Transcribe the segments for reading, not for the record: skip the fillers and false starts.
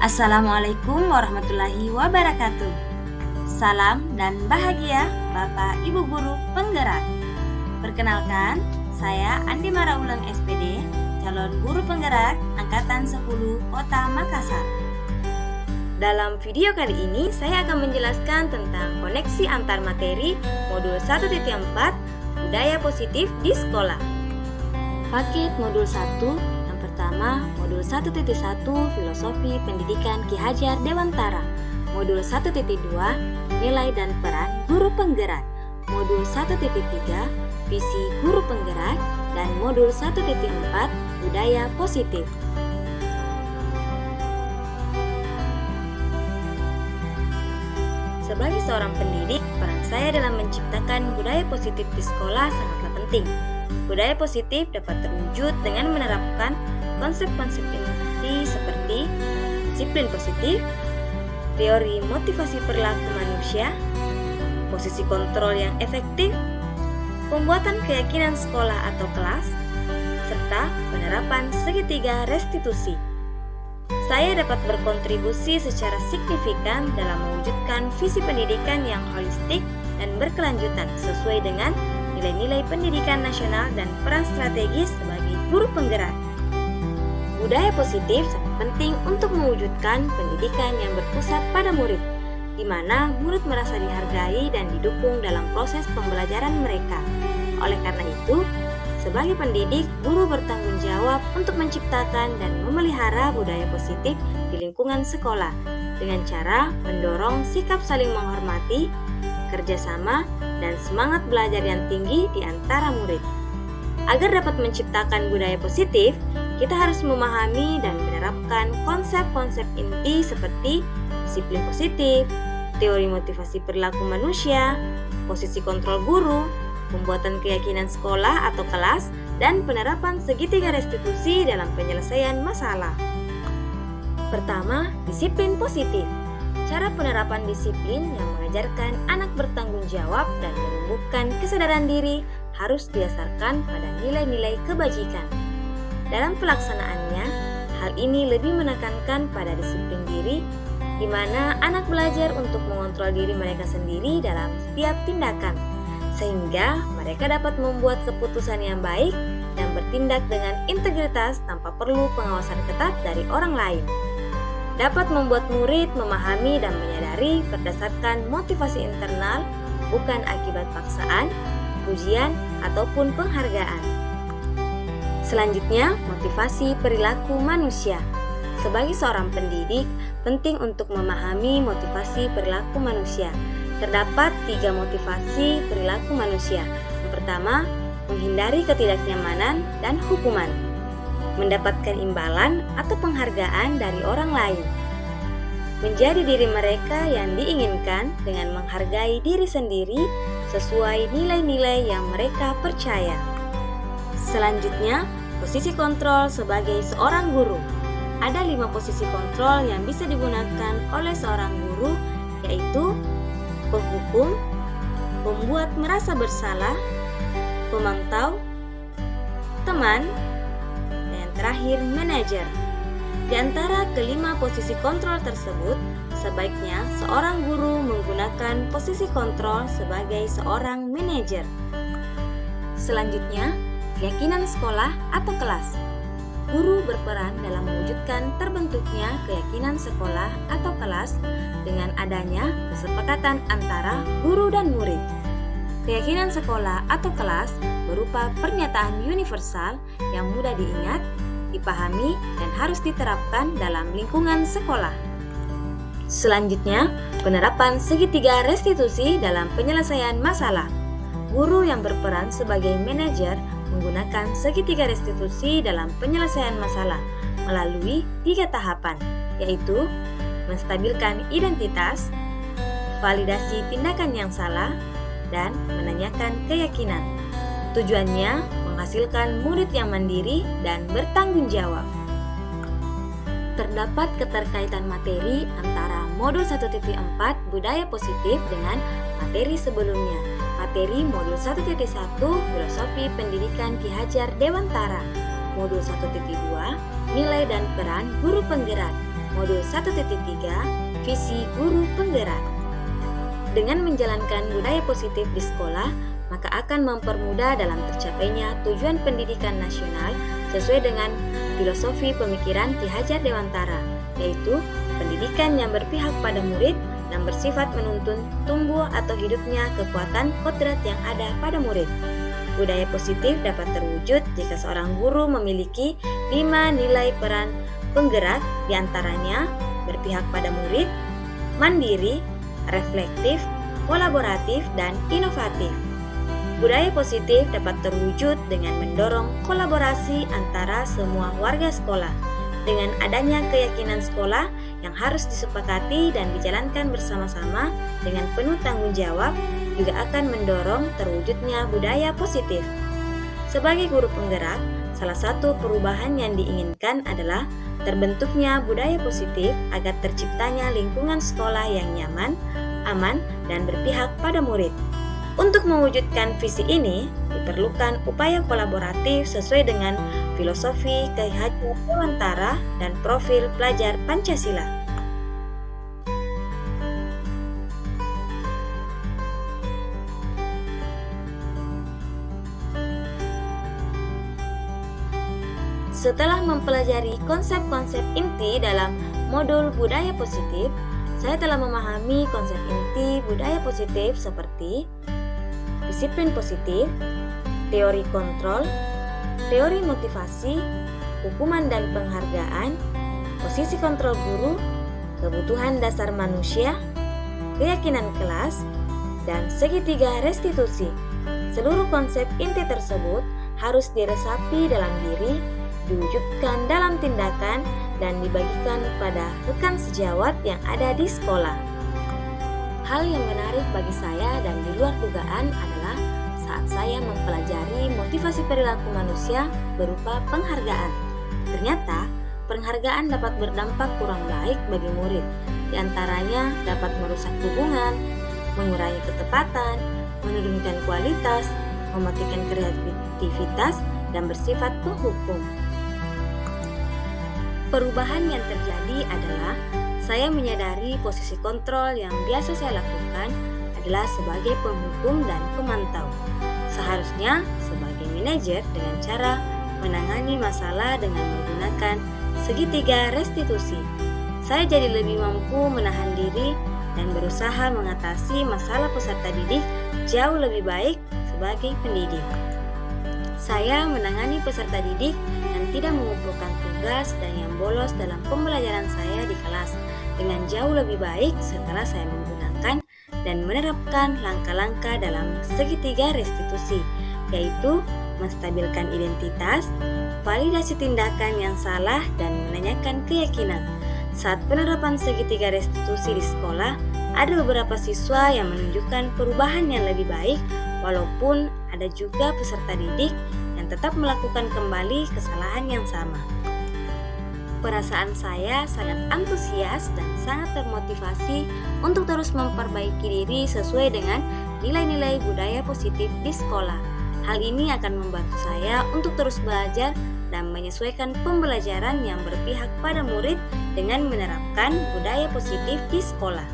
Assalamualaikum warahmatullahi wabarakatuh. Salam dan bahagia Bapak Ibu Guru Penggerak. Perkenalkan, saya Andi Marauleng SPD, calon guru penggerak Angkatan 10 Kota Makassar. Dalam video kali ini, saya akan menjelaskan tentang koneksi antar materi modul 1.4 Budaya Positif di Sekolah. Paket modul 1 yang pertama, modul 1.1 Filosofi Pendidikan Ki Hajar Dewantara. Modul 1.2 Nilai dan Peran Guru Penggerak. Modul 1.3 Visi Guru Penggerak. Dan modul 1.4 Budaya Positif. Sebagai seorang pendidik, peran saya dalam menciptakan budaya positif di sekolah sangatlah penting. Budaya positif dapat terwujud dengan menerapkan konsep-konsep inti seperti disiplin positif, teori motivasi perilaku manusia, posisi kontrol yang efektif, pembuatan keyakinan sekolah atau kelas, serta penerapan segitiga restitusi. Saya dapat berkontribusi secara signifikan dalam mewujudkan visi pendidikan yang holistik dan berkelanjutan sesuai dengan nilai-nilai pendidikan nasional dan peran strategis sebagai guru penggerak. Budaya positif sangat penting untuk mewujudkan pendidikan yang berpusat pada murid, di mana murid merasa dihargai dan didukung dalam proses pembelajaran mereka. Oleh karena itu, sebagai pendidik, guru bertanggung jawab untuk menciptakan dan memelihara budaya positif di lingkungan sekolah dengan cara mendorong sikap saling menghormati, kerjasama, dan semangat belajar yang tinggi di antara murid. Agar dapat menciptakan budaya positif, kita harus memahami dan menerapkan konsep-konsep inti seperti disiplin positif, teori motivasi perilaku manusia, posisi kontrol guru, pembuatan keyakinan sekolah atau kelas, dan penerapan segitiga restitusi dalam penyelesaian masalah. Pertama, disiplin positif. Cara penerapan disiplin yang mengajarkan anak bertanggung jawab dan menumbuhkan kesadaran diri harus didasarkan pada nilai-nilai kebajikan. Dalam pelaksanaannya, hal ini lebih menekankan pada disiplin diri, di mana anak belajar untuk mengontrol diri mereka sendiri dalam setiap tindakan, sehingga mereka dapat membuat keputusan yang baik dan bertindak dengan integritas tanpa perlu pengawasan ketat dari orang lain. Dapat membuat murid memahami dan menyadari berdasarkan motivasi internal, bukan akibat paksaan, pujian, ataupun penghargaan. Selanjutnya, motivasi perilaku manusia. Sebagai seorang pendidik, penting untuk memahami motivasi perilaku manusia. Terdapat 3 motivasi perilaku manusia. Yang pertama, menghindari ketidaknyamanan dan hukuman. Mendapatkan imbalan atau penghargaan dari orang lain. Menjadi diri mereka yang diinginkan dengan menghargai diri sendiri sesuai nilai-nilai yang mereka percaya. Selanjutnya, posisi kontrol sebagai seorang guru. Ada 5 posisi kontrol yang bisa digunakan oleh seorang guru, yaitu penghukum, pembuat merasa bersalah, pemantau, teman, dan yang terakhir manajer. Di antara kelima posisi kontrol tersebut, sebaiknya seorang guru menggunakan posisi kontrol sebagai seorang manajer. Selanjutnya, keyakinan sekolah atau kelas. Guru berperan dalam mewujudkan terbentuknya keyakinan sekolah atau kelas dengan adanya kesepakatan antara guru dan murid. Keyakinan sekolah atau kelas berupa pernyataan universal yang mudah diingat, dipahami, dan harus diterapkan dalam lingkungan sekolah. Selanjutnya, penerapan segitiga restitusi dalam penyelesaian masalah. Guru yang berperan sebagai manajer menggunakan segitiga restitusi dalam penyelesaian masalah melalui 3 tahapan, yaitu menstabilkan identitas, validasi tindakan yang salah, dan menanyakan keyakinan. Tujuannya menghasilkan murid yang mandiri dan bertanggung jawab. Terdapat keterkaitan materi antara modul 1.4 Budaya Positif dengan materi sebelumnya, materi modul 1.1 Filosofi Pendidikan Ki Hajar Dewantara, modul 1.2 Nilai dan Peran Guru Penggerak, Modul 1.3 Visi Guru Penggerak. Dengan menjalankan budaya positif di sekolah, maka akan mempermudah dalam tercapainya tujuan pendidikan nasional sesuai dengan filosofi pemikiran Ki Hajar Dewantara, yaitu pendidikan yang berpihak pada murid dan bersifat menuntun tumbuh atau hidupnya kekuatan kodrat yang ada pada murid. Budaya positif dapat terwujud jika seorang guru memiliki 5 nilai peran penggerak, diantaranya berpihak pada murid, mandiri, reflektif, kolaboratif, dan inovatif. Budaya positif dapat terwujud dengan mendorong kolaborasi antara semua warga sekolah. Dengan adanya keyakinan sekolah yang harus disepakati dan dijalankan bersama-sama dengan penuh tanggung jawab, juga akan mendorong terwujudnya budaya positif. Sebagai guru penggerak, salah satu perubahan yang diinginkan adalah terbentuknya budaya positif agar terciptanya lingkungan sekolah yang nyaman, aman, dan berpihak pada murid. Untuk mewujudkan visi ini, diperlukan upaya kolaboratif sesuai dengan filosofi Ki Hajar Dewantara dan profil pelajar Pancasila. Setelah mempelajari konsep-konsep inti dalam modul budaya positif, saya telah memahami konsep inti budaya positif seperti disiplin positif, teori kontrol, teori motivasi, hukuman dan penghargaan, posisi kontrol guru, kebutuhan dasar manusia, keyakinan kelas, dan segitiga restitusi. Seluruh konsep inti tersebut harus diresapi dalam diri, diwujudkan dalam tindakan, dan dibagikan pada rekan sejawat yang ada di sekolah. Hal yang menarik bagi saya dan di luar dugaan adalah saat saya mempelajari motivasi perilaku manusia berupa penghargaan. Ternyata, penghargaan dapat berdampak kurang baik bagi murid. Di antaranya dapat merusak hubungan, mengurangi ketepatan, menurunkan kualitas, mematikan kreativitas, dan bersifat penghukum. Perubahan yang terjadi adalah saya menyadari posisi kontrol yang biasa saya lakukan adalah sebagai penghukum dan pemantau. Seharusnya sebagai manajer dengan cara menangani masalah dengan menggunakan segitiga restitusi. Saya jadi lebih mampu menahan diri dan berusaha mengatasi masalah peserta didik jauh lebih baik sebagai pendidik. Saya menangani peserta didik yang tidak mengumpulkan tugas dan yang bolos dalam pembelajaran saya di kelas dengan jauh lebih baik setelah saya menggunakan dan menerapkan langkah-langkah dalam segitiga restitusi, yaitu menstabilkan identitas, validasi tindakan yang salah, dan menanyakan keyakinan. Saat penerapan segitiga restitusi di sekolah, ada beberapa siswa yang menunjukkan perubahan yang lebih baik, walaupun ada juga peserta didik yang tetap melakukan kembali kesalahan yang sama. Perasaan saya sangat antusias dan sangat termotivasi untuk terus memperbaiki diri sesuai dengan nilai-nilai budaya positif di sekolah. Hal ini akan membantu saya untuk terus belajar dan menyesuaikan pembelajaran yang berpihak pada murid dengan menerapkan budaya positif di sekolah.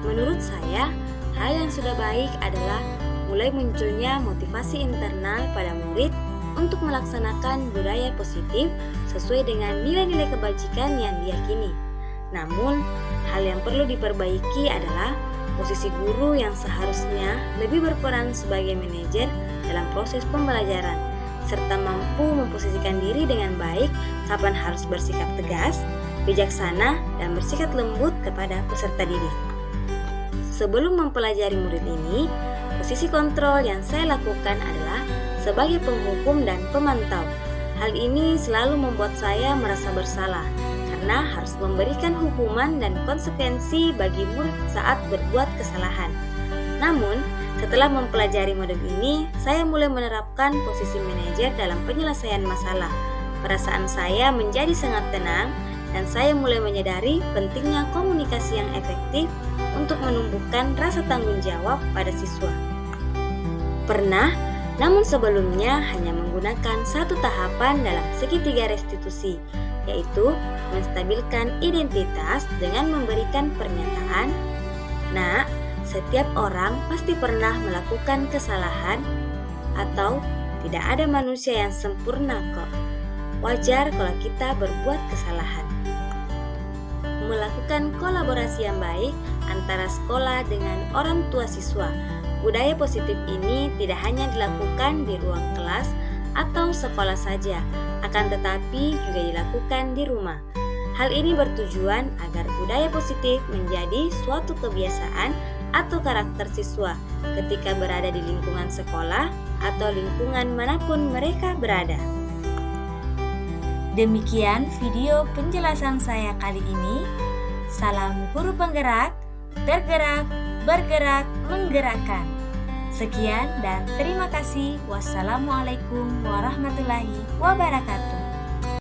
Menurut saya, hal yang sudah baik adalah mulai munculnya motivasi internal pada murid untuk melaksanakan budaya positif sesuai dengan nilai-nilai kebajikan yang diyakini. Namun, hal yang perlu diperbaiki adalah posisi guru yang seharusnya lebih berperan sebagai manajer dalam proses pembelajaran, serta mampu memposisikan diri dengan baik kapan harus bersikap tegas, bijaksana, dan bersikap lembut kepada peserta didik. Sebelum mempelajari murid ini, posisi kontrol yang saya lakukan adalah sebagai penghukum dan pemantau. Hal ini selalu membuat saya merasa bersalah karena harus memberikan hukuman dan konsekuensi bagi murid saat berbuat kesalahan. Namun, setelah mempelajari model ini, saya mulai menerapkan posisi manajer dalam penyelesaian masalah. Perasaan saya menjadi sangat tenang dan saya mulai menyadari pentingnya komunikasi yang efektif untuk menumbuhkan rasa tanggung jawab pada siswa. Pernah, namun sebelumnya hanya menggunakan satu tahapan dalam segitiga restitusi. yaitu menstabilkan identitas dengan memberikan pernyataan, "Nak, setiap orang pasti pernah melakukan kesalahan," atau "Tidak ada manusia yang sempurna kok. Wajar kalau kita berbuat kesalahan." Melakukan kolaborasi yang baik antara sekolah dengan orang tua siswa. Budaya positif ini tidak hanya dilakukan di ruang kelas atau sekolah saja, akan tetapi juga dilakukan di rumah. Hal ini bertujuan agar budaya positif menjadi suatu kebiasaan atau karakter siswa ketika berada di lingkungan sekolah atau lingkungan manapun mereka berada. Demikian video penjelasan saya kali ini. Salam guru penggerak, tergerak, bergerak, menggerakkan. Sekian dan terima kasih. Wassalamualaikum warahmatullahi wabarakatuh.